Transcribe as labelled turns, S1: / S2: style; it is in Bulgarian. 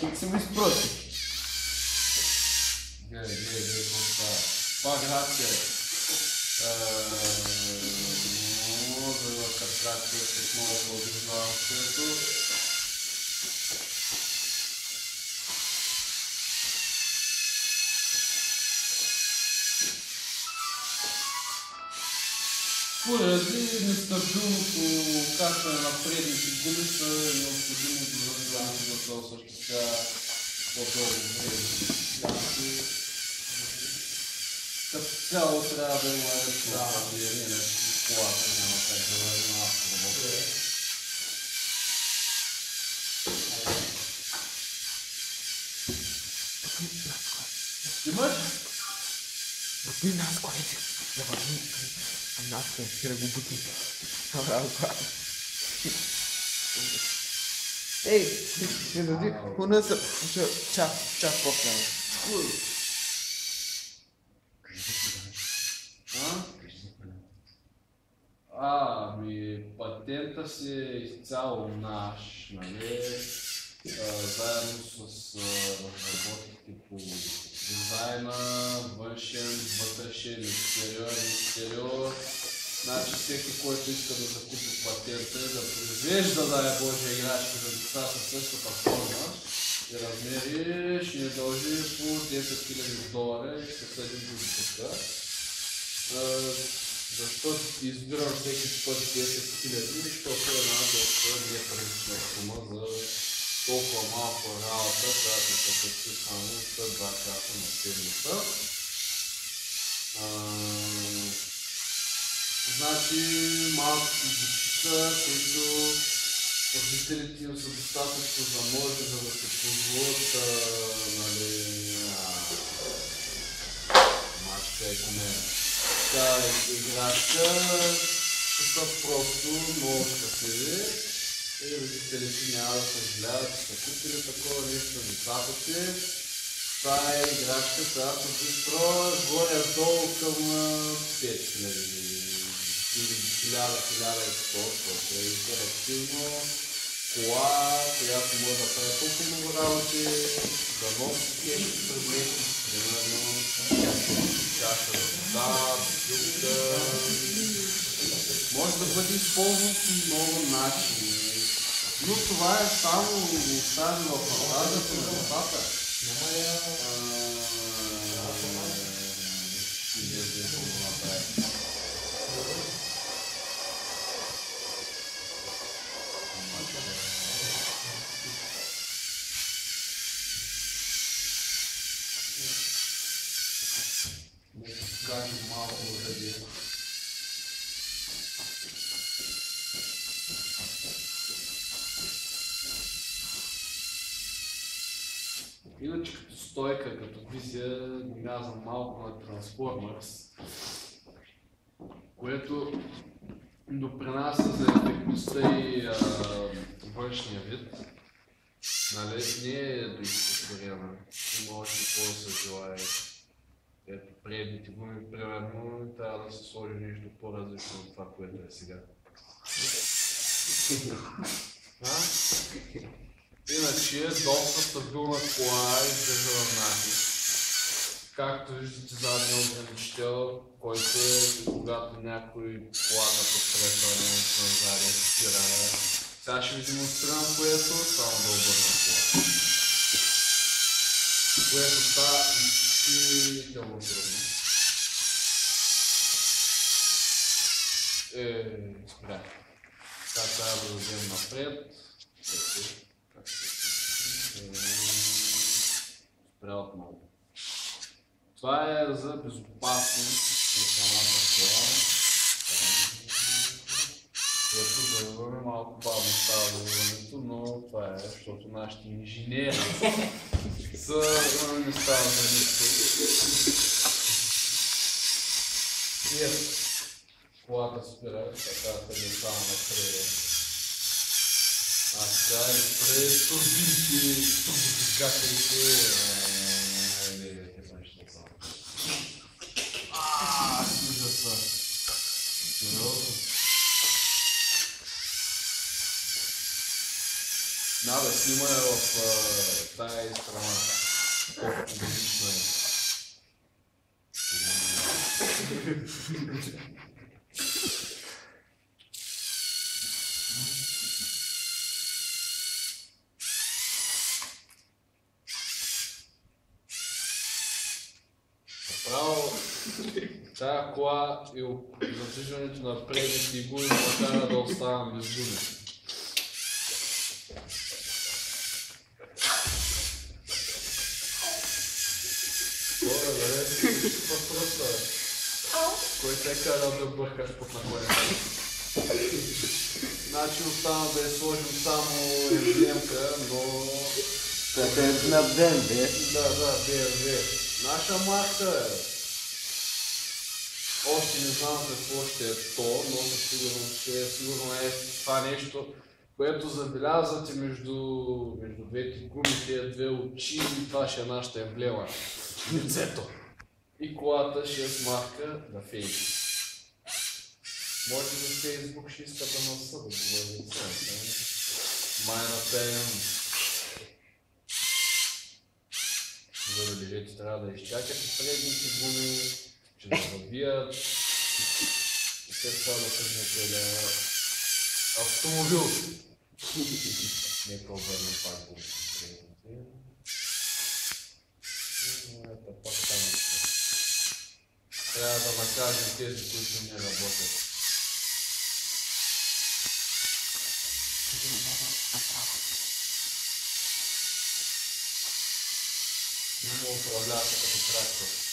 S1: Тук се ми спроти.
S2: Гледай, какво става. Това грация е. За да катракция с много по-обизнаващото. Поради нестабилното качване на предните гуми са необходимо довързването да се осъществява по-дълго време. Като цяло трябва да има електроавлиение, иначе колата няма как да върви на авторабота. Имаш?
S1: Бутни нас, колите. Да върни. Нас, хера го бутни. Ей, не дади. Унеса. Чак попна.
S2: Патента си е изцяло наш, нали? Заедно с разработките по дизайна, външен, вътрешен, екстериор. Значи всеки, който иска да закупи патента, да произвежда, дай Боже, играчки за деца със същата форма и размери, ще ни дължи по $10 000 и ще съдим до тук. Защо избирам всеки път 10 000, защото е една доста неприлична сума за толкова малко работа, която се посвети само за 2 часа на седмица. Значи малките дечица, които родителите им са достатъчно заможни, за да се позволят мачка и поне тя играчка, ще са просто много щастливи и родителите няма да съжаляват, че са купили такова нещо на децата си. Това е играчка, която би струва горе-долу към 5000 или 1000-1100, което е интерактивно. Кола, която може да прави толкова много работи, да носи тежки предмети, примерно чаша за вода, бутилка. Може да бъде използван по много начини, но това е само оставено в фантазията на децата. Кажем малко заради. Иначе като стойка, като визия, мязам малко на Transformers, което допринася за ефектността и външния вид. Нали, не е доизпокорена, има още какво да се желае. Ето предните гуми, примерно, трябва да се сложи нещо по-различно от това, което е сега. Иначе доста стабилна кола издържа в натиск. Както виждате задния ограничител, който е когато някой колата подкрепа назад и спира. Сега ще ви демонстрирам което, само да обърна кола. Което става изключително трудно. Спря. Така трябва да дадем напред. Спря отново. Това е за безопасност на самата кола. Ето да върваме малко бавно става върването, но това е, защото нашите инженери не става за нищо. И ето, колата спира, така да не става напред. А сега и пред турбинки, турбодвигателите, ужаса. Сериозно. Надо снимая в тая Направо, тая кола и задвижването на предните и гуми ме кара да оставам без гуми. Добре, бе, това просто е. Кой те кара да бъркаш под на колена? Значи остана да я сложим само емблемка, но...
S3: Като е на БМВ.
S2: Да, BMW. Наша марка е. Още не знам какво ще е то, но със сигурност ще е сигурно е това нещо, което забелязвате между двете гуми, тези две очи и това ще е нашата емблема. Лицето. И колата ще е с марка на Фейк. Може би Фейсбук ще иска да насъдат за лицето. Май на ПМ. За да лежете трябва да изчакате предните гуми, че да забият и след това да тръгнете да автомобил. Нека обърне пак гумите предните. Ето пак там. Трябва да накажем тези, които не работят. Не му управлявате като трактор.